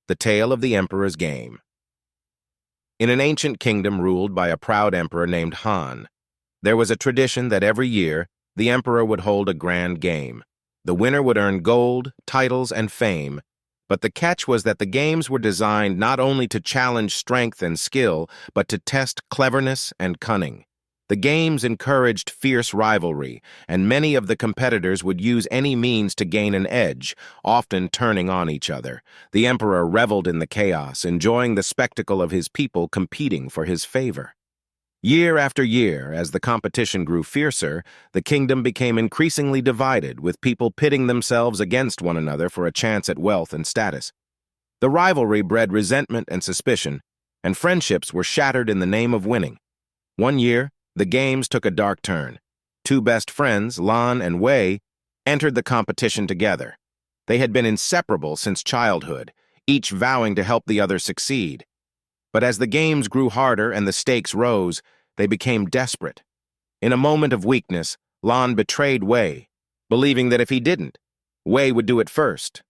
The Tale of the Emperor's Game. In an ancient kingdom ruled by a proud emperor named Han, there was a tradition that every year the emperor would hold a grand game. The winner would earn gold, titles, and fame, but the catch was that the games were designed not only to challenge strength and skill, but to test cleverness and cunning. The games encouraged fierce rivalry, and many of the competitors would use any means to gain an edge, often turning on each other. The emperor reveled in the chaos, enjoying the spectacle of his people competing for his favor. Year after year, as the competition grew fiercer, the kingdom became increasingly divided, with people pitting themselves against one another for a chance at wealth and status. The rivalry bred resentment and suspicion, and friendships were shattered in the name of winning. One year, the games took a dark turn. Two best friends, Lan and Wei, entered the competition together. They had been inseparable since childhood, each vowing to help the other succeed. But as the games grew harder and the stakes rose, they became desperate. In a moment of weakness, Lan betrayed Wei, believing that if he didn't, Wei would do it first.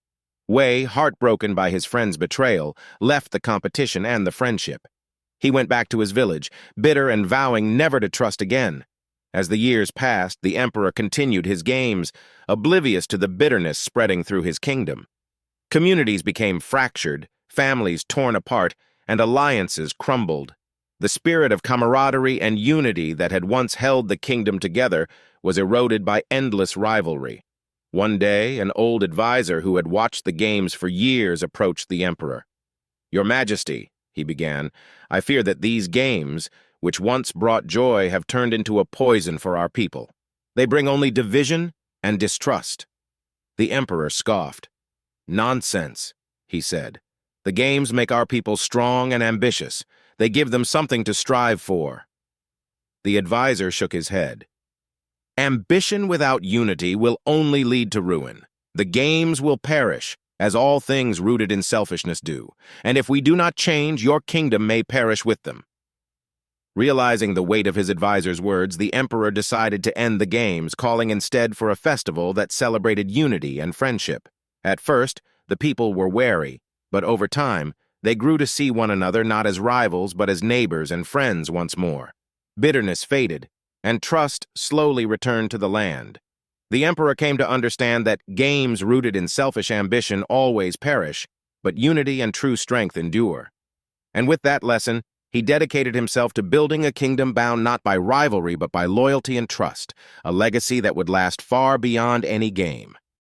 Wei, heartbroken by his friend's betrayal, left the competition and the friendship. He went back to his village, bitter and vowing never to trust again. As the years passed, the emperor continued his games, oblivious to the bitterness spreading through his kingdom. Communities became fractured, families torn apart, and alliances crumbled. The spirit of camaraderie and unity that had once held the kingdom together was eroded by endless rivalry. One day, an old advisor who had watched the games for years approached the emperor. "Your Majesty," he began, "I fear that these games, which once brought joy, have turned into a poison for our people. They bring only division and distrust." The emperor scoffed. "Nonsense," he said. "The games make our people strong and ambitious. They give them something to strive for." The advisor shook his head. "Ambition without unity will only lead to ruin. The games will perish, as all things rooted in selfishness do, and if we do not change, your kingdom may perish with them." Realizing the weight of his advisor's words, the emperor decided to end the games, calling instead for a festival that celebrated unity and friendship. At first, the people were wary, but over time, they grew to see one another not as rivals but as neighbors and friends once more. Bitterness faded, and trust slowly returned to the land. The emperor came to understand that games rooted in selfish ambition always perish, but unity and true strength endure. And with that lesson, he dedicated himself to building a kingdom bound not by rivalry but by loyalty and trust, a legacy that would last far beyond any game.